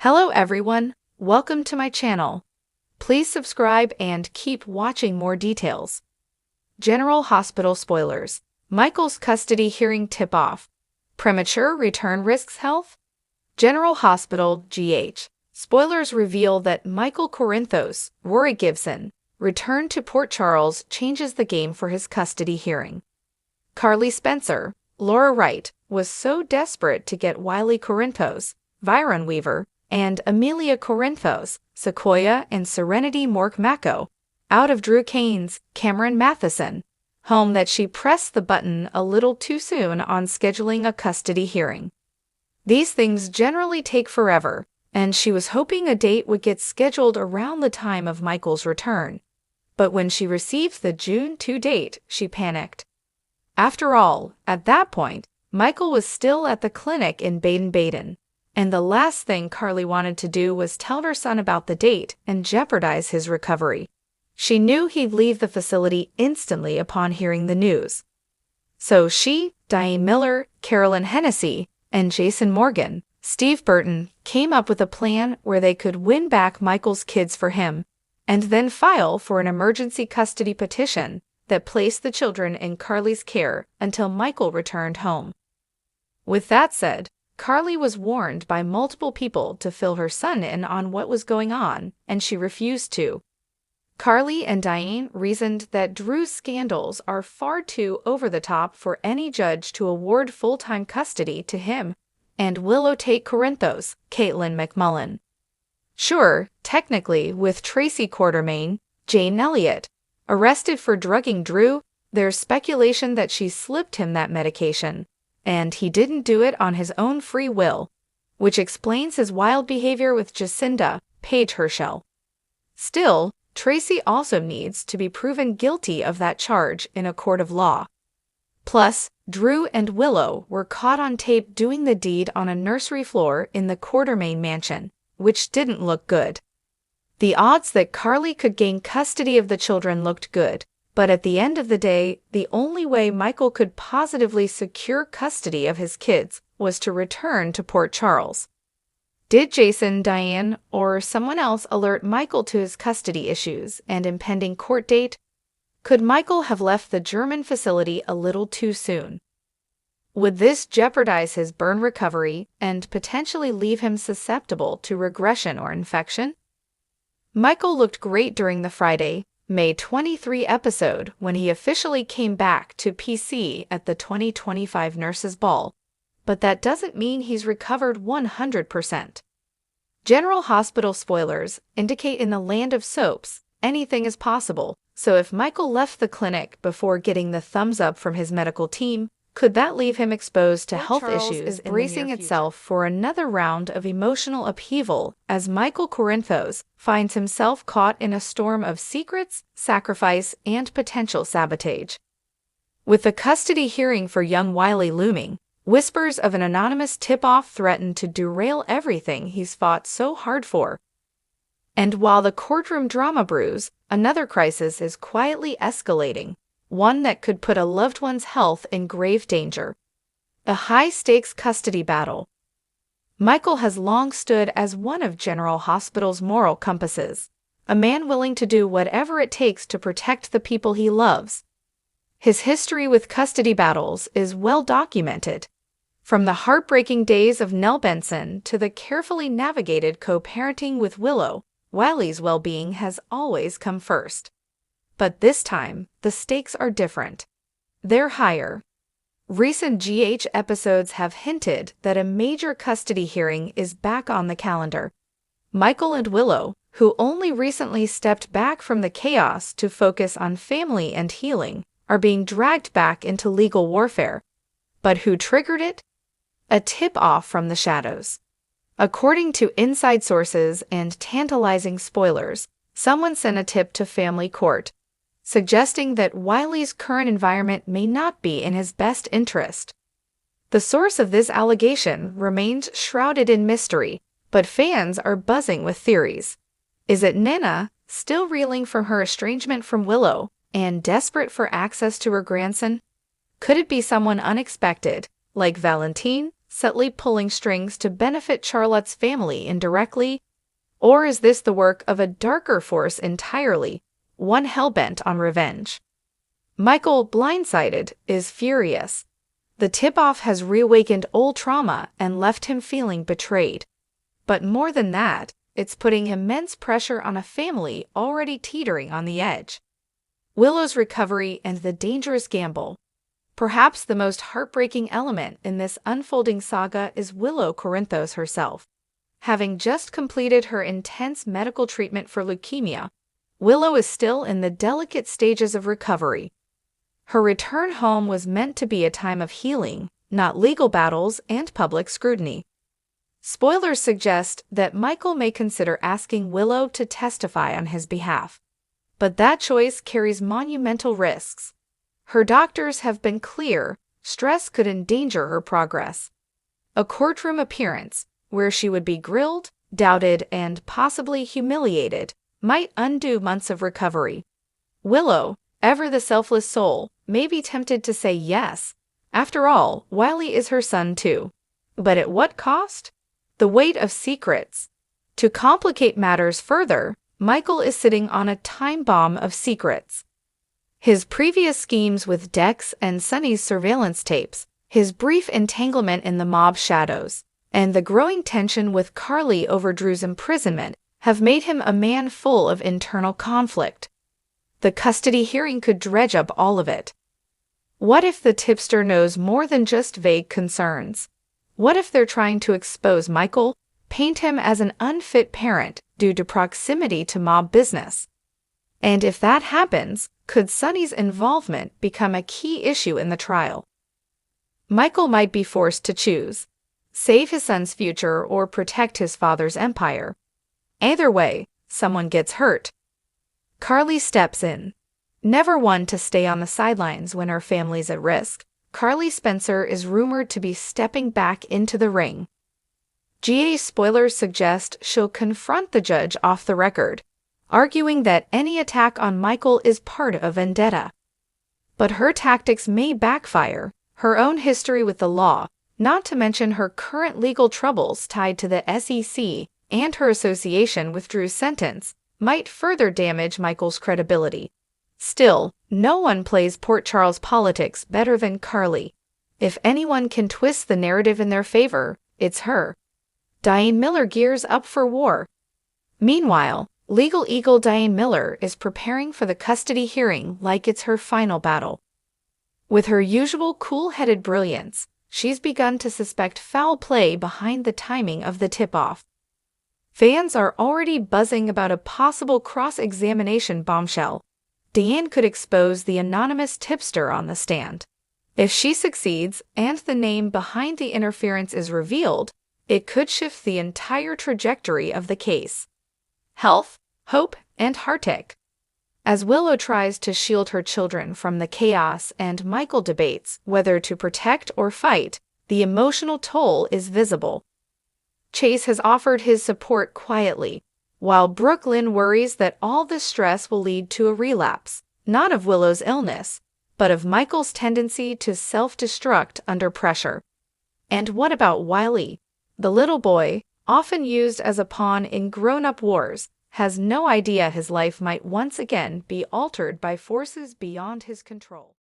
Hello everyone, welcome to my channel. Please subscribe and keep watching more details. General Hospital spoilers. Michael's custody hearing tip-off. Premature return risks health? General Hospital GH. Spoilers reveal that Michael Corinthos, Rory Gibson, return to Port Charles changes the game for his custody hearing. Carly Spencer, Laura Wright, was so desperate to get Wiley Corinthos, Viron Weaver, and Amelia Corinthos, Sequoia and Serenity Mork-Mako, out of Drew Kane's Cameron Matheson home that she pressed the button a little too soon on scheduling a custody hearing. These things generally take forever, and she was hoping a date would get scheduled around the time of Michael's return. But when she received the June 2 date, she panicked. After all, at that point, Michael was still at the clinic in Baden-Baden, and the last thing Carly wanted to do was tell her son about the date and jeopardize his recovery. She knew he'd leave the facility instantly upon hearing the news. So she, Diane Miller, Carolyn Hennessy, and Jason Morgan, Steve Burton, came up with a plan where they could win back Michael's kids for him, and then file for an emergency custody petition that placed the children in Carly's care until Michael returned home. With that said, Carly was warned by multiple people to fill her son in on what was going on, and she refused to. Carly and Diane reasoned that Drew's scandals are far too over the top for any judge to award full-time custody to him, and Willow take Corinthos, Caitlin McMullen. Sure, technically, with Tracy Quartermaine, Jane Elliott, arrested for drugging Drew, there's speculation that she slipped him that medication, and he didn't do it on his own free will, which explains his wild behavior with Jacinda, Paige Herschel. Still, Tracy also needs to be proven guilty of that charge in a court of law. Plus, Drew and Willow were caught on tape doing the deed on a nursery floor in the Quartermaine mansion, which didn't look good. The odds that Carly could gain custody of the children looked good, but at the end of the day, the only way Michael could positively secure custody of his kids was to return to Port Charles. Did Jason, Diane, or someone else alert Michael to his custody issues and impending court date? Could Michael have left the German facility a little too soon? Would this jeopardize his burn recovery and potentially leave him susceptible to regression or infection? Michael looked great during the Friday, May 23 episode when he officially came back to PC at the 2025 Nurses Ball, but that doesn't mean he's recovered 100%. General Hospital spoilers indicate in the land of soaps, anything is possible, so if Michael left the clinic before getting the thumbs up from his medical team, could that leave him exposed to health issues is bracing itself for another round of emotional upheaval as Michael Corinthos finds himself caught in a storm of secrets, sacrifice, and potential sabotage. With the custody hearing for young Wiley looming, whispers of an anonymous tip-off threaten to derail everything he's fought so hard for. And while the courtroom drama brews, another crisis is quietly escalating, one that could put a loved one's health in grave danger. A high-stakes custody battle. Michael has long stood as one of General Hospital's moral compasses, a man willing to do whatever it takes to protect the people he loves. His history with custody battles is well documented. From the heartbreaking days of Nell Benson to the carefully navigated co-parenting with Willow, Wiley's well-being has always come first. But this time, the stakes are different. They're higher. Recent GH episodes have hinted that a major custody hearing is back on the calendar. Michael and Willow, who only recently stepped back from the chaos to focus on family and healing, are being dragged back into legal warfare. But who triggered it? A tip-off from the shadows. According to inside sources and tantalizing spoilers, someone sent a tip to family court, suggesting that Wiley's current environment may not be in his best interest. The source of this allegation remains shrouded in mystery, but fans are buzzing with theories. Is it Nina, still reeling from her estrangement from Willow and desperate for access to her grandson? Could it be someone unexpected, like Valentine, subtly pulling strings to benefit Charlotte's family indirectly? Or is this the work of a darker force entirely, one hell-bent on revenge? Michael, blindsided, is furious. The tip-off has reawakened old trauma and left him feeling betrayed. But more than that, it's putting immense pressure on a family already teetering on the edge. Willow's recovery and the dangerous gamble. Perhaps the most heartbreaking element in this unfolding saga is Willow Corinthos herself. Having just completed her intense medical treatment for leukemia, Willow is still in the delicate stages of recovery. Her return home was meant to be a time of healing, not legal battles and public scrutiny. Spoilers suggest that Michael may consider asking Willow to testify on his behalf. But that choice carries monumental risks. Her doctors have been clear, stress could endanger her progress. A courtroom appearance, where she would be grilled, doubted, and possibly humiliated, might undo months of recovery. Willow, ever the selfless soul, may be tempted to say yes. After all, Wiley is her son too. But at what cost? The weight of secrets. To complicate matters further, Michael is sitting on a time bomb of secrets. His previous schemes with Dex and Sunny's surveillance tapes, his brief entanglement in the mob shadows, and the growing tension with Carly over Drew's imprisonment have made him a man full of internal conflict. The custody hearing could dredge up all of it. What if the tipster knows more than just vague concerns? What if they're trying to expose Michael, paint him as an unfit parent due to proximity to mob business? And if that happens, could Sunny's involvement become a key issue in the trial? Michael might be forced to choose: save his son's future or protect his father's empire. Either way, someone gets hurt. Carly steps in. Never one to stay on the sidelines when her family's at risk, Carly Spencer is rumored to be stepping back into the ring. GA spoilers suggest she'll confront the judge off the record, arguing that any attack on Michael is part of a vendetta. But her tactics may backfire. Her own history with the law, not to mention her current legal troubles tied to the SEC and her association with Drew's sentence, might further damage Michael's credibility. Still, no one plays Port Charles politics better than Carly. If anyone can twist the narrative in their favor, it's her. Diane Miller gears up for war. Meanwhile, legal eagle Diane Miller is preparing for the custody hearing like it's her final battle. With her usual cool-headed brilliance, she's begun to suspect foul play behind the timing of the tip-off. Fans are already buzzing about a possible cross-examination bombshell. Diane could expose the anonymous tipster on the stand. If she succeeds and the name behind the interference is revealed, it could shift the entire trajectory of the case. Health, hope, and heartache. As Willow tries to shield her children from the chaos and Michael debates whether to protect or fight, the emotional toll is visible. Chase has offered his support quietly, while Brooklyn worries that all this stress will lead to a relapse, not of Willow's illness, but of Michael's tendency to self-destruct under pressure. And what about Wiley? The little boy, often used as a pawn in grown-up wars, has no idea his life might once again be altered by forces beyond his control.